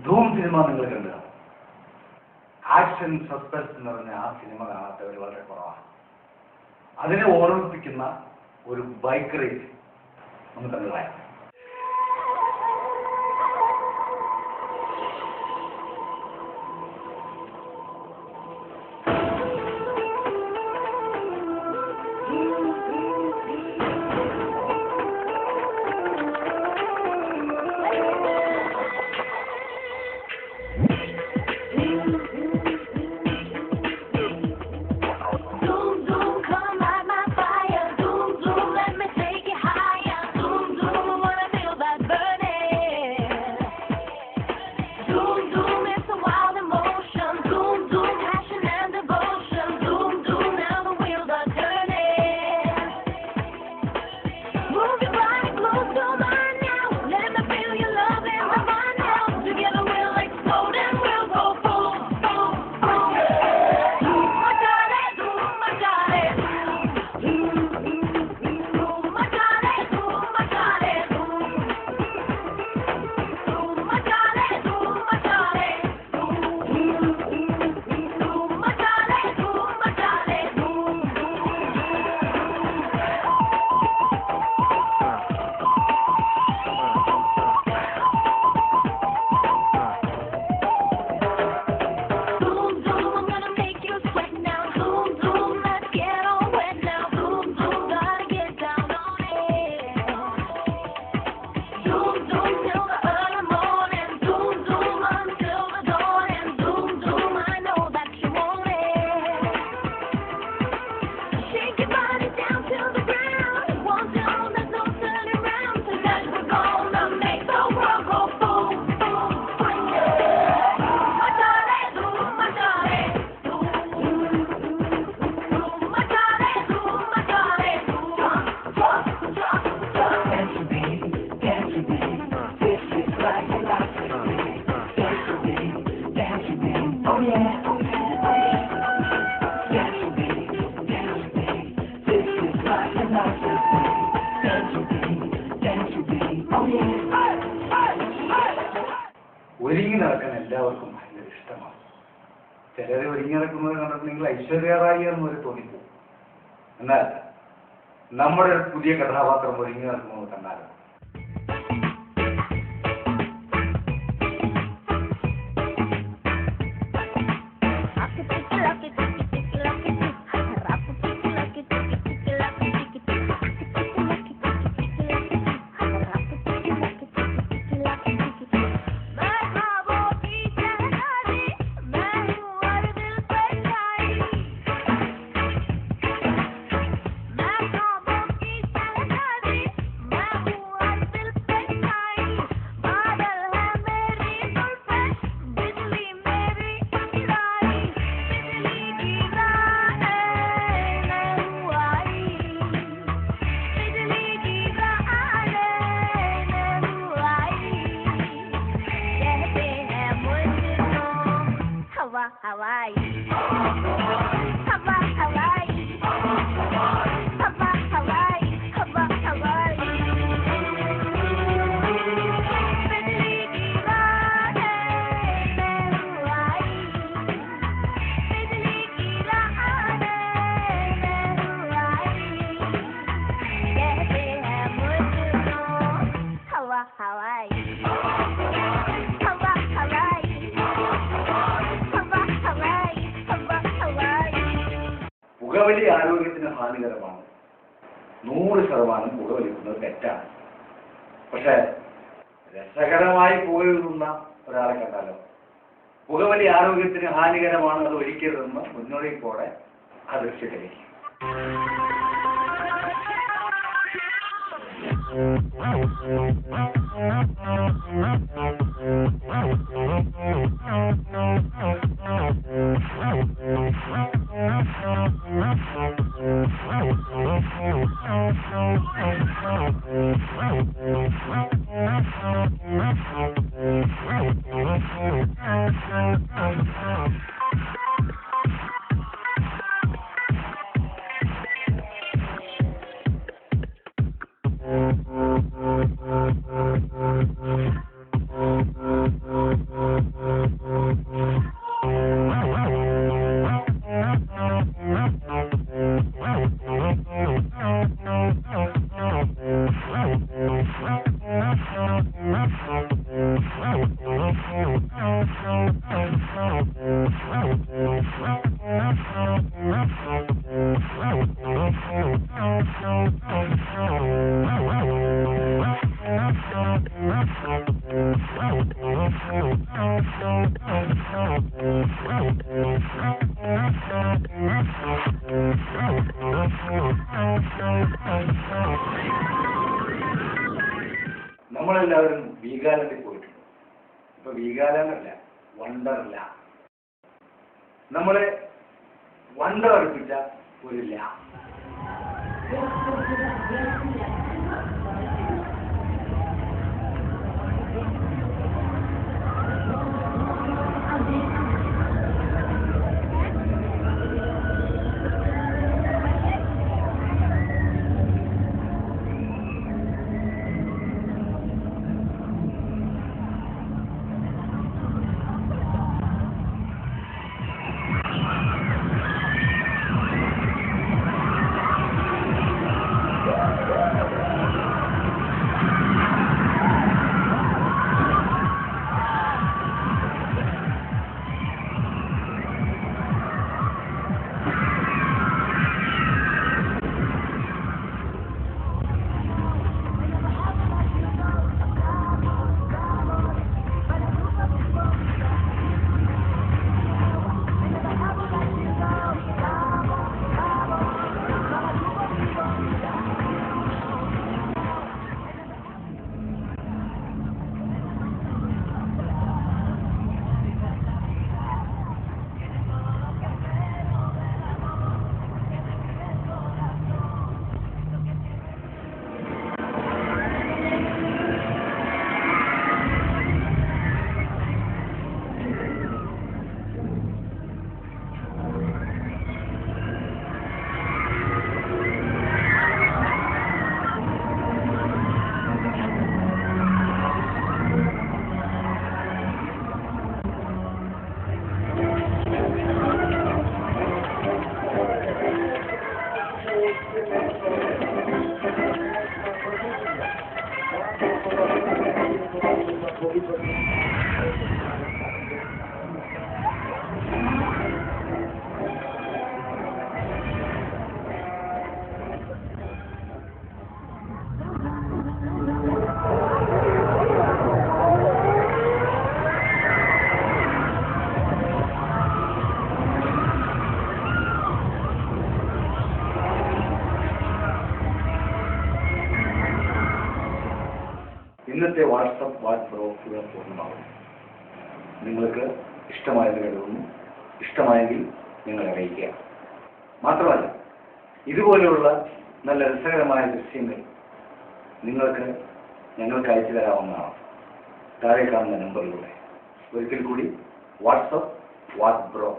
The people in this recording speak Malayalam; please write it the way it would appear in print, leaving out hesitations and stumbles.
ധൂം സിനിമ നിങ്ങൾ കണ്ടു. ആക്ഷൻ സസ്പെൻസ് എന്ന് പറഞ്ഞ ആ സിനിമ കാണാത്തവർ വളരെ കുറവാണ്. അതിനെ ഓർമ്മിപ്പിക്കുന്ന ഒരു ബൈക്ക് റേസ് നമുക്ക് കണ്ടതായി. ഒരുങ്ങി നടക്കാൻ എല്ലാവർക്കും ഭയങ്കര ഇഷ്ടമാണ്. ചിലരെ ഒരുങ്ങി നടക്കുന്നത് കണ്ടിട്ടുണ്ടെങ്കിൽ ഐശ്വര്യ റായി എന്നൊരു തോന്നിപ്പോ. എന്നാൽ നമ്മുടെ ഒരു പുതിയ കഥാപാത്രം ഒരുങ്ങി നടക്കുന്നത് കണ്ടാലും പുകവലി ആരോഗ്യത്തിന് ഹാനികരമാണ്. 100% പുകവലിക്കുന്നത് തെറ്റാണ്. പക്ഷെ രസകരമായി പുകയുന്ന ഒരാളെ കണ്ടാലോ, പുകവലി ആരോഗ്യത്തിന് ഹാനികരമാണ്, അത് ഒരിക്കരുതെന്ന് മുന്നറിയിപ്പോടെ ആ ദൃശ്യത്തിലേക്ക്. നമ്മളെല്ലാവരും വീഗാലാൻഡിൽ പോയിട്ടുണ്ട്. ഇപ്പൊ വീഗാലാൻഡല്ല, വണ്ടർല. നമ്മളെ വണ്ടർ അടുപ്പിച്ച ഒരു ലാ. ഇന്നത്തെ വാട്സപ്പ് വാട്ട് ബ്രോ ഇവിടെ പൂർണ്ണമാകും. നിങ്ങൾക്ക് ഇഷ്ടമായത് കരുതുന്നു. ഇഷ്ടമായെങ്കിൽ നിങ്ങൾ അറിയിക്കുക. മാത്രമല്ല, ഇതുപോലെയുള്ള നല്ല രസകരമായ ദൃശ്യങ്ങൾ നിങ്ങൾക്ക് ഞങ്ങൾക്ക് അയച്ചു തരാവുന്നതാണ് താഴെ കാണുന്ന നമ്പറിലൂടെ. ഒരിക്കൽ കൂടി വാട്സപ്പ് വാട്ട് ബ്രോ.